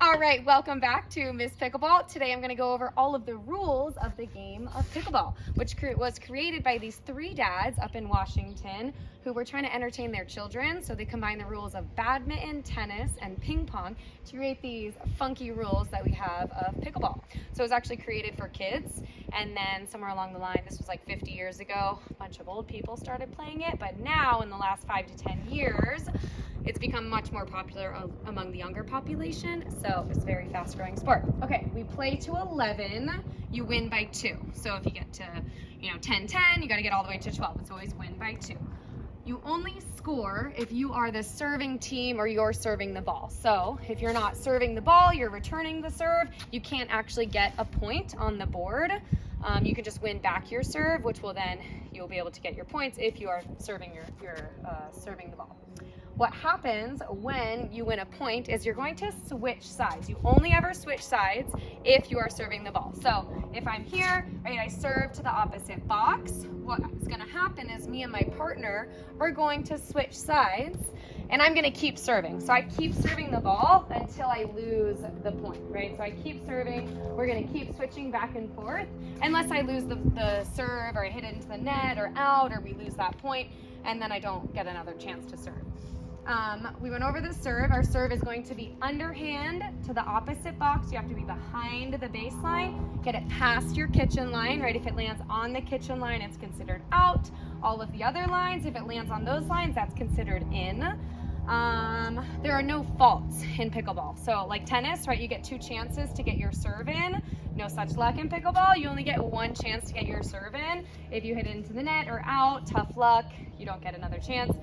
All right, welcome back to Miss Pickleball. Today I'm going to go over all of the rules of the game of pickleball, which was created by these three dads up in Washington who were trying to entertain their children. So they combined the rules of badminton, tennis, and ping pong to create these funky rules that we have of pickleball. So it was actually created for kids, and then somewhere along the line, this was like 50 years ago, a bunch of old people started playing it, but now in the last 5 to 10 years, it's become much more popular among the younger population, so it's a very fast-growing sport. Okay, we play to 11, you win by 2. So if you get to, 10-10, you gotta get all the way to 12. It's always win by 2. You only score if you are the serving team or you're serving the ball. So if you're not serving the ball, you're returning the serve, you can't actually get a point on the board. You can just win back your serve, which will then, you'll be able to get your points if you are serving serving the ball. What happens when you win a point is you're going to switch sides. You only ever switch sides if you are serving the ball. So if I'm here, right, I serve to the opposite box, what is going to happen is me and my partner are going to switch sides, and I'm going to keep serving. So I keep serving the ball until I lose the point, right? So I keep serving. We're going to keep switching back and forth unless I lose the serve, or I hit it into the net or out, or we lose that point, and then I don't get another chance to serve. We went over the serve. Our serve is going to be underhand to the opposite box. You have to be behind the baseline. Get it past your kitchen line, right? If it lands on the kitchen line, it's considered out. All of the other lines, if it lands on those lines, that's considered in. There are no faults in pickleball. So like tennis, right? You get 2 chances to get your serve in. No such luck in pickleball. You only get 1 chance to get your serve in. If you hit it into the net or out, tough luck. You don't get another chance.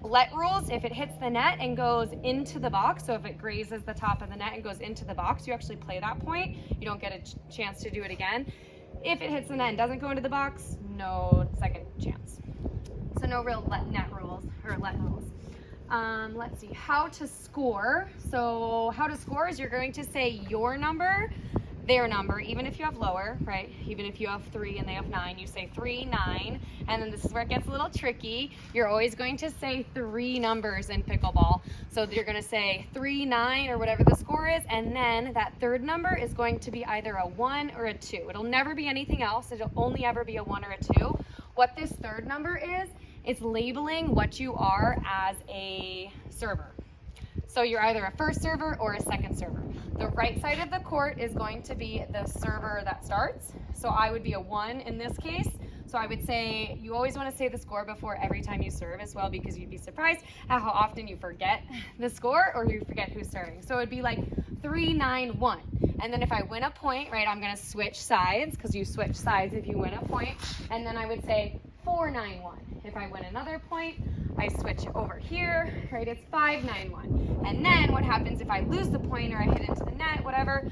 Let rules, if it hits the net and goes into the box, so if it grazes the top of the net and goes into the box, you actually play that point. You don't get a chance to do it again. If it hits the net and doesn't go into the box, no second chance. So no real net rules, or let rules. Let's see, how to score. So how to score is you're going to say your number, their number, even if you have lower, right? Even if you have 3 and they have 9, you say 3, 9, and then this is where it gets a little tricky. You're always going to say 3 numbers in pickleball. So you're gonna say 3, 9, or whatever the score is, and then that third number is going to be either a 1 or a 2. It'll never be anything else. It'll only ever be a 1 or a 2. What this third number is, it's labeling what you are as a server. So you're either a first server or a second server. The right side of the court is going to be the server that starts. So I would be a 1 in this case. So I would say, you always want to say the score before every time you serve as well, because you'd be surprised at how often you forget the score or you forget who's serving. So it'd be like 3, 9, 1. And then if I win a point, right, I'm going to switch sides, because you switch sides if you win a point. And then I would say 4, 9, 1. If I win another point, I switch over here, right, it's 5, 9, 1. And then what happens if I lose the point or I hit into the net, whatever,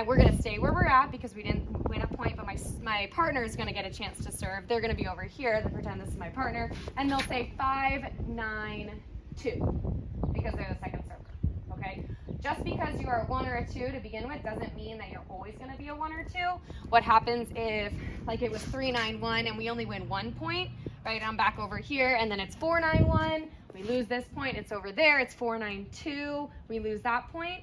we're gonna stay where we're at because we didn't win a point, but my partner is gonna get a chance to serve. They're gonna be over here, they pretend this is my partner, and they'll say 5, 9, 2, because they're the second server, okay? Just because you are a 1 or a 2 to begin with doesn't mean that you're always gonna be a 1 or 2. What happens if, like it was 3, 9, 1, and we only win 1 point, right, I'm back over here, and then it's 4, 9, 1, we lose this point, it's over there, it's 4, 9, 2, we lose that point,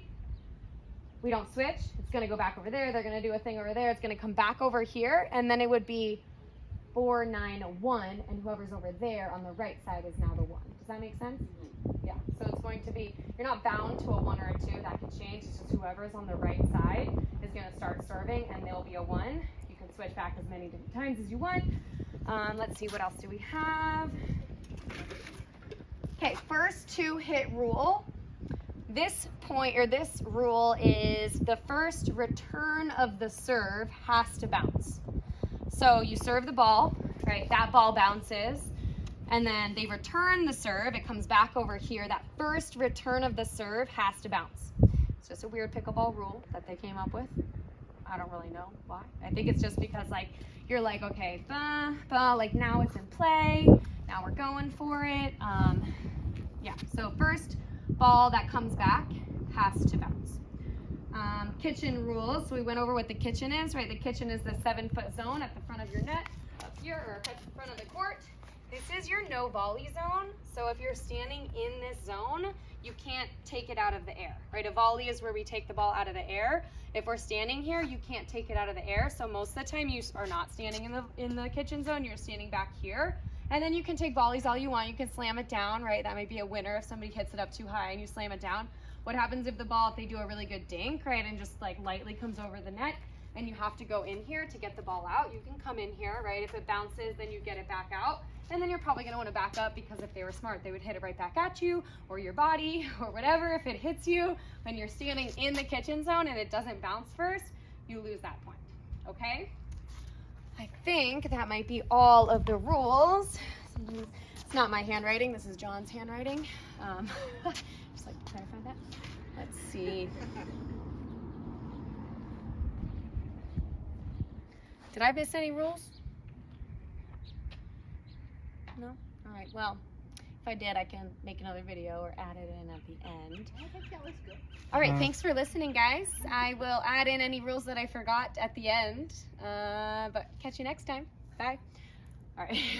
we don't switch, it's gonna go back over there, they're gonna do a thing over there, it's gonna come back over here, and then it would be 4, 9, 1, and whoever's over there on the right side is now the 1. Does that make sense? Yeah, so it's going to be, you're not bound to a 1 or a 2, that can change, it's just whoever's on the right side is gonna start serving, and they'll be a 1. You can switch back as many different times as you want. Let's see, what else do we have? Okay, first 2-hit rule. This rule is the first return of the serve has to bounce. So you serve the ball, right? That ball bounces, and then they return the serve. It comes back over here. That first return of the serve has to bounce. It's just a weird pickleball rule that they came up with. I don't really know why. I think it's just because you're like, okay, like now it's in play. Now we're going for it. Yeah, so first ball that comes back has to bounce. Kitchen rules. So we went over what the kitchen is, right? The kitchen is the 7-foot zone at the front of your net, up here, or at the front of the court. This is your no volley zone. So if you're standing in this zone, you can't take it out of the air, right? A volley is where we take the ball out of the air. If we're standing here, you can't take it out of the air. So most of the time you are not standing in the kitchen zone, you're standing back here. And then you can take volleys all you want. You can slam it down, right? That might be a winner if somebody hits it up too high and you slam it down. What happens if the ball, if they do a really good dink, right, and just like lightly comes over the net and you have to go in here to get the ball out, you can come in here, right? If it bounces, then you get it back out. And then you're probably gonna wanna back up because if they were smart, they would hit it right back at you or your body or whatever. If it hits you when you're standing in the kitchen zone and it doesn't bounce first, you lose that point, okay? I think that might be all of the rules. It's not my handwriting, this is John's handwriting. Just like try to find that. Let's see. Did I miss any rules? No? All right, well, if I did, I can make another video or add it in at the end. I think that was good. All right, thanks for listening, guys. I will add in any rules that I forgot at the end, but catch you next time. Bye. All right.